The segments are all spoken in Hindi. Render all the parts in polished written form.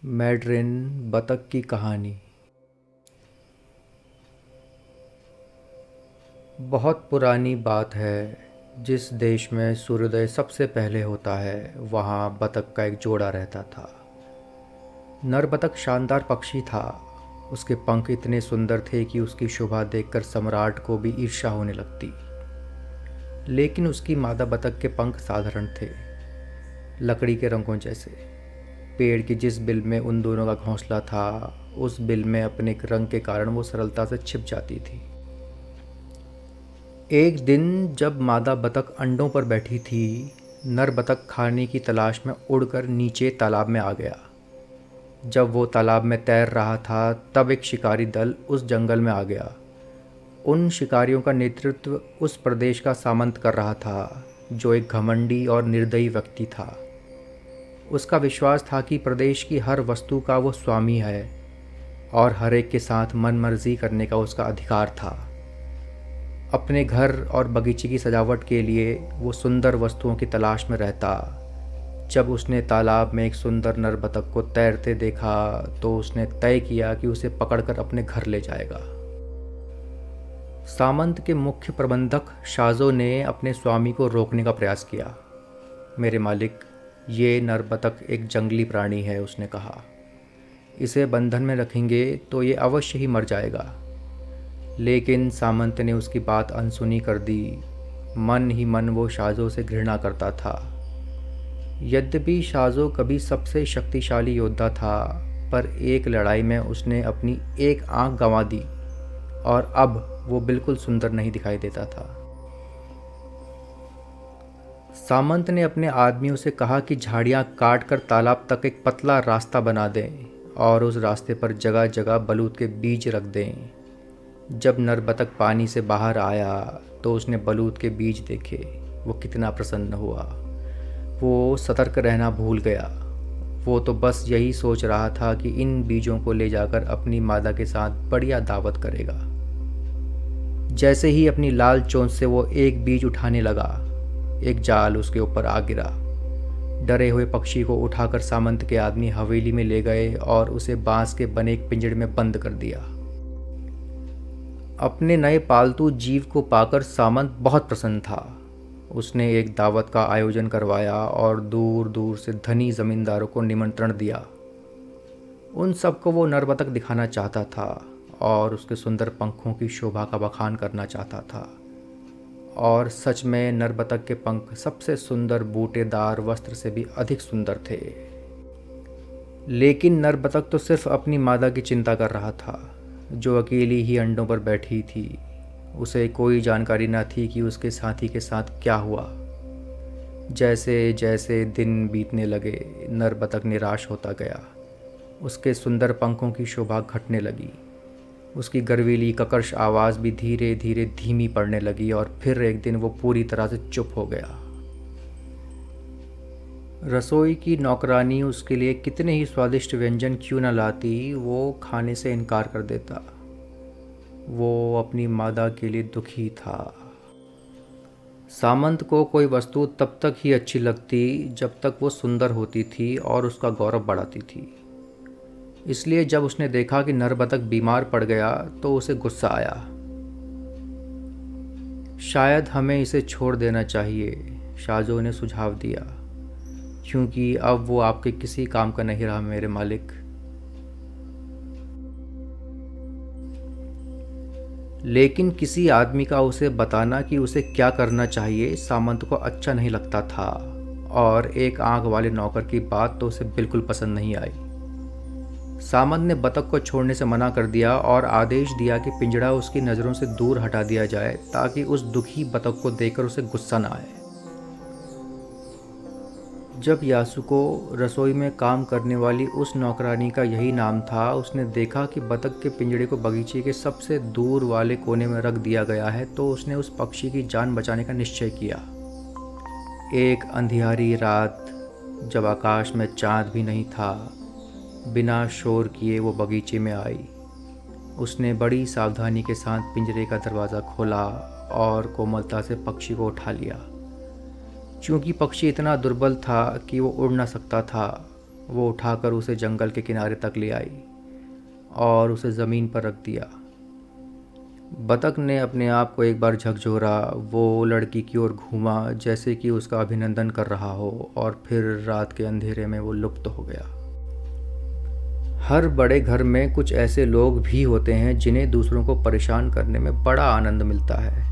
मैड्रिन बतख की कहानी। बहुत पुरानी बात है। जिस देश में सूर्योदय सबसे पहले होता है वहाँ बतख का एक जोड़ा रहता था। नर बतख शानदार पक्षी था। उसके पंख इतने सुंदर थे कि उसकी शोभा देखकर सम्राट को भी ईर्ष्या होने लगती। लेकिन उसकी मादा बतख के पंख साधारण थे, लकड़ी के रंगों जैसे। पेड़ की जिस बिल में उन दोनों का घोंसला था, उस बिल में अपने रंग के कारण वो सरलता से छिप जाती थी। एक दिन जब मादा बतख अंडों पर बैठी थी, नर बतख खाने की तलाश में उड़कर नीचे तालाब में आ गया। जब वो तालाब में तैर रहा था तब एक शिकारी दल उस जंगल में आ गया। उन शिकारियों का नेतृत्व उस प्रदेश का सामंत कर रहा था, जो एक घमंडी और निर्दयी व्यक्ति था। उसका विश्वास था कि प्रदेश की हर वस्तु का वो स्वामी है और हर एक के साथ मनमर्जी करने का उसका अधिकार था। अपने घर और बगीचे की सजावट के लिए वो सुंदर वस्तुओं की तलाश में रहता। जब उसने तालाब में एक सुंदर नर बतख को तैरते देखा तो उसने तय किया कि उसे पकड़कर अपने घर ले जाएगा। सामंत के मुख्य प्रबंधक शाजो ने अपने स्वामी को रोकने का प्रयास किया। मेरे मालिक, ये नर बतख एक जंगली प्राणी है, उसने कहा। इसे बंधन में रखेंगे तो ये अवश्य ही मर जाएगा। लेकिन सामंत ने उसकी बात अनसुनी कर दी। मन ही मन वो शाजो से घृणा करता था। यद्यपि शाजो कभी सबसे शक्तिशाली योद्धा था, पर एक लड़ाई में उसने अपनी एक आंख गंवा दी और अब वो बिल्कुल सुंदर नहीं दिखाई देता था। सामंत ने अपने आदमियों से कहा कि झाड़ियाँ काट कर तालाब तक एक पतला रास्ता बना दें और उस रास्ते पर जगह जगह बलूत के बीज रख दें। जब नर बतख पानी से बाहर आया तो उसने बलूत के बीज देखे। वो कितना प्रसन्न हुआ। वो सतर्क रहना भूल गया। वो तो बस यही सोच रहा था कि इन बीजों को ले जाकर अपनी मादा के साथ बढ़िया दावत करेगा। जैसे ही अपनी लाल चोंच से वो एक बीज उठाने लगा, एक जाल उसके ऊपर आ गिरा। डरे हुए पक्षी को उठाकर सामंत के आदमी हवेली में ले गए और उसे बांस के बने एक पिंजड़े में बंद कर दिया। अपने नए पालतू जीव को पाकर सामंत बहुत प्रसन्न था। उसने एक दावत का आयोजन करवाया और दूर दूर से धनी जमींदारों को निमंत्रण दिया। उन सबको वो नर बतख दिखाना चाहता था और उसके सुंदर पंखों की शोभा का बखान करना चाहता था। और सच में नर बतख के पंख सबसे सुंदर बूटेदार वस्त्र से भी अधिक सुंदर थे। लेकिन नर बतख तो सिर्फ अपनी मादा की चिंता कर रहा था, जो अकेली ही अंडों पर बैठी थी। उसे कोई जानकारी न थी कि उसके साथी के साथ क्या हुआ। जैसे जैसे दिन बीतने लगे, नर बतख निराश होता गया। उसके सुंदर पंखों की शोभा घटने लगी। उसकी गर्वीली ककर्ष आवाज़ भी धीरे धीरे धीमी पड़ने लगी और फिर एक दिन वो पूरी तरह से चुप हो गया। रसोई की नौकरानी उसके लिए कितने ही स्वादिष्ट व्यंजन क्यों न लाती, वो खाने से इनकार कर देता। वो अपनी मादा के लिए दुखी था। सामंत को कोई वस्तु तब तक ही अच्छी लगती जब तक वो सुंदर होती थी और उसका गौरव बढ़ाती थी। इसलिए जब उसने देखा कि नर बतख बीमार पड़ गया तो उसे गुस्सा आया। शायद हमें इसे छोड़ देना चाहिए, शाजो ने सुझाव दिया, क्योंकि अब वो आपके किसी काम का नहीं रहा, मेरे मालिक। लेकिन किसी आदमी का उसे बताना कि उसे क्या करना चाहिए सामंत को अच्छा नहीं लगता था, और एक आंख वाले नौकर की बात तो उसे बिल्कुल पसंद नहीं आई। सामंत ने बतख को छोड़ने से मना कर दिया और आदेश दिया कि पिंजड़ा उसकी नज़रों से दूर हटा दिया जाए ताकि उस दुखी बतख को देखकर उसे गुस्सा न आए। जब यासुको रसोई में काम करने वाली उस नौकरानी का यही नाम था, उसने देखा कि बतख के पिंजड़े को बगीचे के सबसे दूर वाले कोने में रख दिया गया है, तो उसने उस पक्षी की जान बचाने का निश्चय किया। एक अंधियारी रात, जब आकाश में चांद भी नहीं था, बिना शोर किए वो बगीचे में आई। उसने बड़ी सावधानी के साथ पिंजरे का दरवाज़ा खोला और कोमलता से पक्षी को उठा लिया। चूँकि पक्षी इतना दुर्बल था कि वो उड़ न सकता था, वो उठाकर उसे जंगल के किनारे तक ले आई और उसे ज़मीन पर रख दिया। बतख ने अपने आप को एक बार झकझोरा, वो लड़की की ओर घूमा जैसे कि उसका अभिनंदन कर रहा हो, और फिर रात के अंधेरे में वो लुप्त हो गया। हर बड़े घर में कुछ ऐसे लोग भी होते हैं जिन्हें दूसरों को परेशान करने में बड़ा आनंद मिलता है।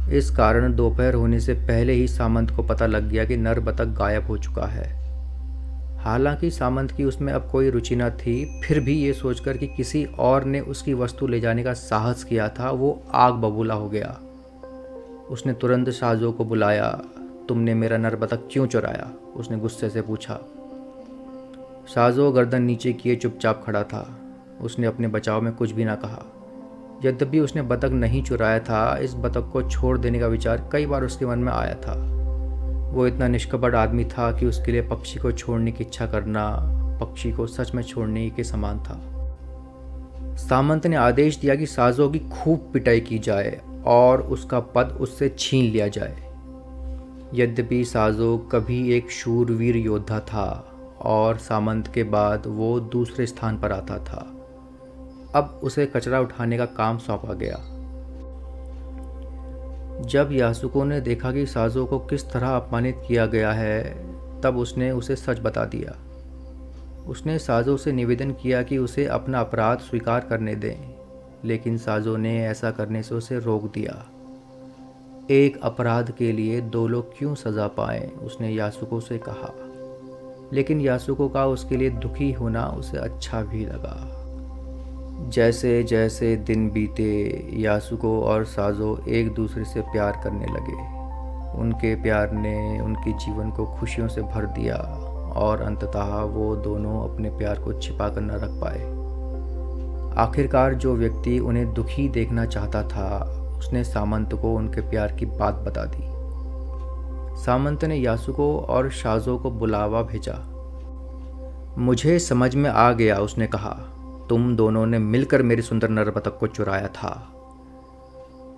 इस कारण दोपहर होने से पहले ही सामंत को पता लग गया कि नर बतख गायब हो चुका है। हालांकि सामंत की उसमें अब कोई रुचि न थी, फिर भी ये सोचकर कि किसी और ने उसकी वस्तु ले जाने का साहस किया था, वो आग बबूला हो गया। उसने तुरंत साजो को बुलाया। तुमने मेरा नर बतख क्यों चुराया? उसने गुस्से से पूछा। साजो गर्दन नीचे किए चुपचाप खड़ा था। उसने अपने बचाव में कुछ भी ना कहा। यद्यपि उसने बतख नहीं चुराया था, इस बतख को छोड़ देने का विचार कई बार उसके मन में आया था। वो इतना निष्कपट आदमी था कि उसके लिए पक्षी को छोड़ने की इच्छा करना पक्षी को सच में छोड़ने के समान था। सामंत ने आदेश दिया कि साजो की खूब पिटाई की जाए और उसका पद उससे छीन लिया जाए। यद्यपि साजो कभी एक शूरवीर योद्धा था और सामंत के बाद वो दूसरे स्थान पर आता था, अब उसे कचरा उठाने का काम सौंपा गया। जब यासुको ने देखा कि साजो को किस तरह अपमानित किया गया है, तब उसने उसे सच बता दिया। उसने साजो से निवेदन किया कि उसे अपना अपराध स्वीकार करने दें, लेकिन साजो ने ऐसा करने से उसे रोक दिया। एक अपराध के लिए दो लोग क्यों सज़ा पाएं, उसने यासुको से कहा। लेकिन यासुको का उसके लिए दुखी होना उसे अच्छा भी लगा। जैसे जैसे दिन बीते, यासुको और साजो एक दूसरे से प्यार करने लगे। उनके प्यार ने उनके जीवन को खुशियों से भर दिया और अंततः वो दोनों अपने प्यार को छिपा कर न रख पाए। आखिरकार जो व्यक्ति उन्हें दुखी देखना चाहता था, उसने सामंत को उनके प्यार की बात बता दी। सामंत ने यासुको और साजो को बुलावा भेजा। मुझे समझ में आ गया, उसने कहा। तुम दोनों ने मिलकर मेरी सुंदर नर बतख को चुराया था।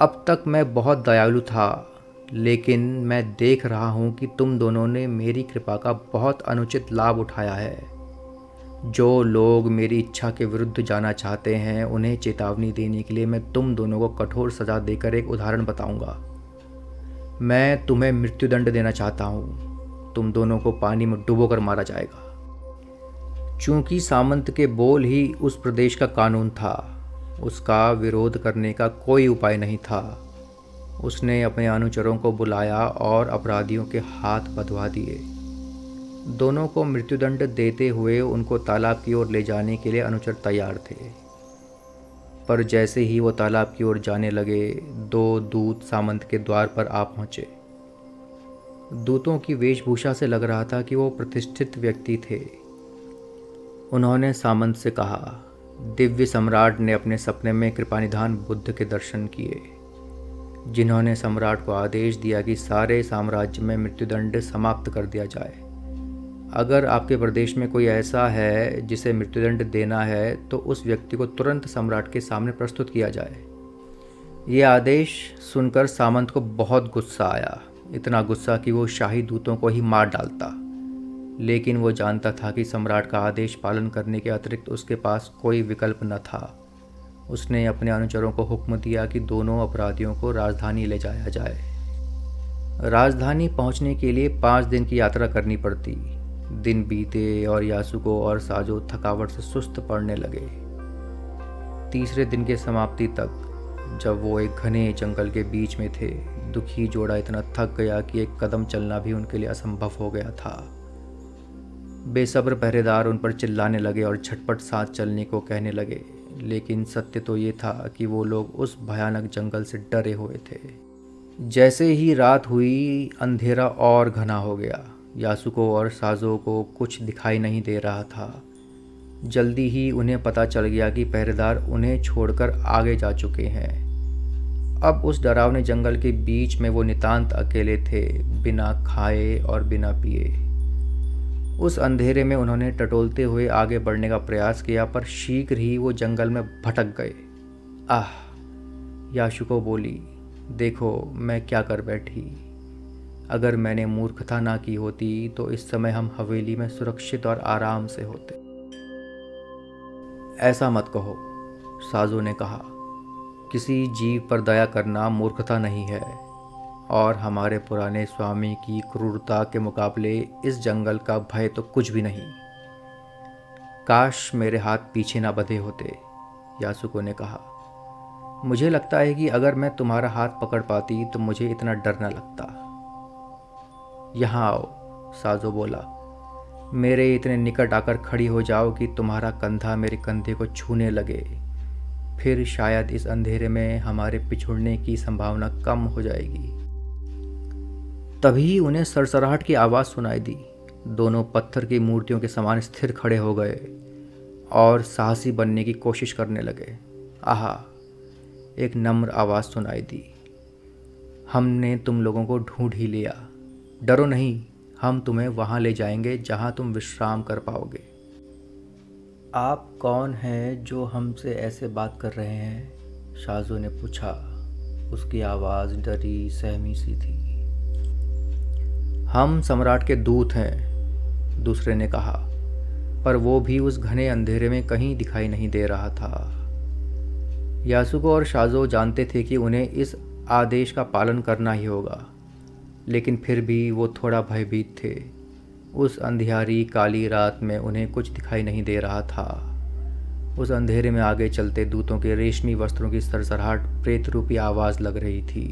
अब तक मैं बहुत दयालु था, लेकिन मैं देख रहा हूँ कि तुम दोनों ने मेरी कृपा का बहुत अनुचित लाभ उठाया है। जो लोग मेरी इच्छा के विरुद्ध जाना चाहते हैं, उन्हें चेतावनी देने के लिए मैं तुम दोनों को कठोर सज़ा देकर एक उदाहरण बताऊंगा। मैं तुम्हें मृत्युदंड देना चाहता हूँ। तुम दोनों को पानी में डुबोकर मारा जाएगा। चूंकि सामंत के बोल ही उस प्रदेश का कानून था, उसका विरोध करने का कोई उपाय नहीं था। उसने अपने अनुचरों को बुलाया और अपराधियों के हाथ बंधवा दिए। दोनों को मृत्युदंड देते हुए उनको तालाब की ओर ले जाने के लिए अनुचर तैयार थे। पर जैसे ही वो तालाब की ओर जाने लगे, दो दूत सामंत के द्वार पर आ पहुंचे। दूतों की वेशभूषा से लग रहा था कि वो प्रतिष्ठित व्यक्ति थे। उन्होंने सामंत से कहा, दिव्य सम्राट ने अपने सपने में कृपानिधान बुद्ध के दर्शन किए, जिन्होंने सम्राट को आदेश दिया कि सारे साम्राज्य में मृत्युदंड समाप्त कर दिया जाए। अगर आपके प्रदेश में कोई ऐसा है जिसे मृत्युदंड देना है, तो उस व्यक्ति को तुरंत सम्राट के सामने प्रस्तुत किया जाए। ये आदेश सुनकर सामंत को बहुत गुस्सा आया, इतना गुस्सा कि वो शाही दूतों को ही मार डालता। लेकिन वो जानता था कि सम्राट का आदेश पालन करने के अतिरिक्त उसके पास कोई विकल्प न था। उसने अपने अनुचरों को हुक्म दिया कि दोनों अपराधियों को राजधानी ले जाया जाए। राजधानी पहुंचने के लिए 5 दिन की यात्रा करनी पड़ती। दिन बीते और यासुको और साजो थकावट से सुस्त पड़ने लगे। तीसरे दिन के समाप्ति तक, जब वो एक घने जंगल के बीच में थे, दुखी जोड़ा इतना थक गया कि एक कदम चलना भी उनके लिए असंभव हो गया था। बेसब्र पहरेदार उन पर चिल्लाने लगे और झटपट साथ चलने को कहने लगे, लेकिन सत्य तो ये था कि वो लोग उस भयानक जंगल से डरे हुए थे। जैसे ही रात हुई, अंधेरा और घना हो गया। यासुको और साजो को कुछ दिखाई नहीं दे रहा था। जल्दी ही उन्हें पता चल गया कि पहरेदार उन्हें छोड़कर आगे जा चुके हैं। अब उस डरावने जंगल के बीच में वो नितांत अकेले थे, बिना खाए और बिना पिए। उस अंधेरे में उन्होंने टटोलते हुए आगे बढ़ने का प्रयास किया, पर शीघ्र ही वो जंगल में भटक गए। आह, यासुको बोली, देखो मैं क्या कर बैठी। अगर मैंने मूर्खता ना की होती तो इस समय हम हवेली में सुरक्षित और आराम से होते। ऐसा मत कहो, साजो ने कहा। किसी जीव पर दया करना मूर्खता नहीं है, और हमारे पुराने स्वामी की क्रूरता के मुकाबले इस जंगल का भय तो कुछ भी नहीं। काश मेरे हाथ पीछे ना बंधे होते, यासुको ने कहा। मुझे लगता है कि अगर मैं तुम्हारा हाथ पकड़ पाती तो मुझे इतना डर न लगता। यहाँ आओ, साजो बोला। मेरे इतने निकट आकर खड़ी हो जाओ कि तुम्हारा कंधा मेरे कंधे को छूने लगे। फिर शायद इस अंधेरे में हमारे पिछुड़ने की संभावना कम हो जाएगी। तभी उन्हें सरसराहट की आवाज़ सुनाई दी। दोनों पत्थर की मूर्तियों के समान स्थिर खड़े हो गए और साहसी बनने की कोशिश करने लगे। आहा, एक नम्र आवाज़ सुनाई दी। हमने तुम लोगों को ढूंढ ही लिया। डरो नहीं, हम तुम्हें वहाँ ले जाएंगे जहाँ तुम विश्राम कर पाओगे। आप कौन हैं जो हमसे ऐसे बात कर रहे हैं? शाजो ने पूछा। उसकी आवाज़ डरी सहमी सी थी। हम सम्राट के दूत हैं, दूसरे ने कहा, पर वो भी उस घने अंधेरे में कहीं दिखाई नहीं दे रहा था। यासुको और शाजो जानते थे कि उन्हें इस आदेश का पालन करना ही होगा, लेकिन फिर भी वो थोड़ा भयभीत थे। उस अंधियारी काली रात में उन्हें कुछ दिखाई नहीं दे रहा था। उस अंधेरे में आगे चलते दूतों के रेशमी वस्त्रों की सरसराहट प्रेत रूपी आवाज़ लग रही थी।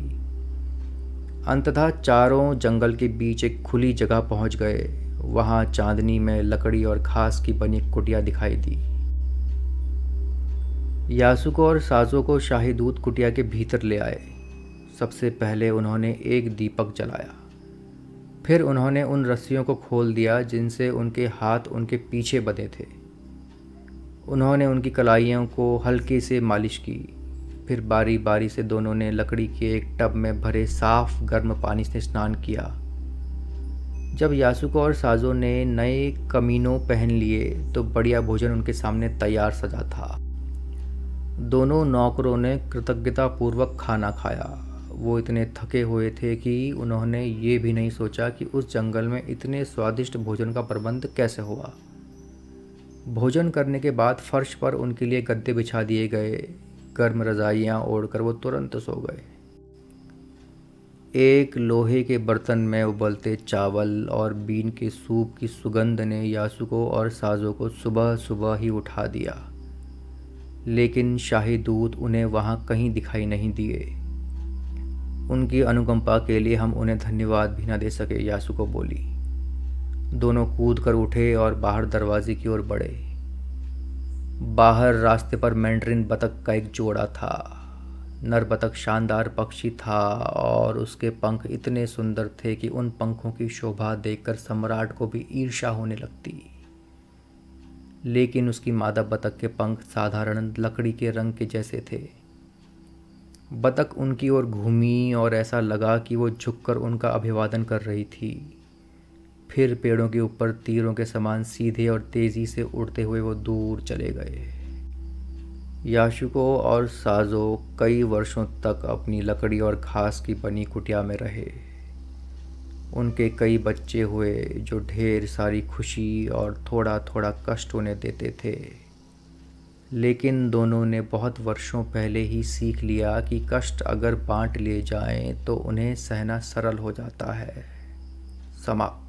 अंततः चारों जंगल के बीच एक खुली जगह पहुंच गए। वहां चांदनी में लकड़ी और घास की बनी कुटिया दिखाई दी। यासुको और साजो को शाही दूत कुटिया के भीतर ले आए। सबसे पहले उन्होंने एक दीपक जलाया। फिर उन्होंने उन रस्सियों को खोल दिया जिनसे उनके हाथ उनके पीछे बंधे थे। उन्होंने उनकी कलाइयों को हल्के से मालिश की। फिर बारी बारी से दोनों ने लकड़ी के एक टब में भरे साफ गर्म पानी से स्नान किया। जब यासुको और साजो ने नए कमीनों पहन लिए तो बढ़िया भोजन उनके सामने तैयार सजा था। दोनों नौकरों ने कृतज्ञतापूर्वक खाना खाया। वो इतने थके हुए थे कि उन्होंने ये भी नहीं सोचा कि उस जंगल में इतने स्वादिष्ट भोजन का प्रबंध कैसे हुआ। भोजन करने के बाद फर्श पर उनके लिए गद्दे बिछा दिए गए। गर्म रजाइयाँ ओढ़कर वो तुरंत सो गए। एक लोहे के बर्तन में उबलते चावल और बीन के सूप की सुगंध ने यासुको और साजो को सुबह सुबह ही उठा दिया, लेकिन शाही दूत उन्हें वहाँ कहीं दिखाई नहीं दिए। उनकी अनुकंपा के लिए हम उन्हें धन्यवाद भी न दे सके, यासुको बोली। दोनों कूद कर उठे और बाहर दरवाजे की ओर बढ़े। बाहर रास्ते पर मैंड्रिन बतख का एक जोड़ा था। नर बतख शानदार पक्षी था और उसके पंख इतने सुंदर थे कि उन पंखों की शोभा देखकर सम्राट को भी ईर्ष्या होने लगती। लेकिन उसकी मादा बतख के पंख साधारण लकड़ी के रंग के जैसे थे। बतख उनकी ओर घूमी और ऐसा लगा कि वो झुककर उनका अभिवादन कर रही थी। फिर पेड़ों के ऊपर तीरों के समान सीधे और तेज़ी से उड़ते हुए वो दूर चले गए। यासुको और साजो कई वर्षों तक अपनी लकड़ी और घास की बनी कुटिया में रहे। उनके कई बच्चे हुए जो ढेर सारी खुशी और थोड़ा थोड़ा कष्ट उन्हें देते थे, लेकिन दोनों ने बहुत वर्षों पहले ही सीख लिया कि कष्ट अगर बांट लिए जाएं तो उन्हें सहना सरल हो जाता है। समाप्त।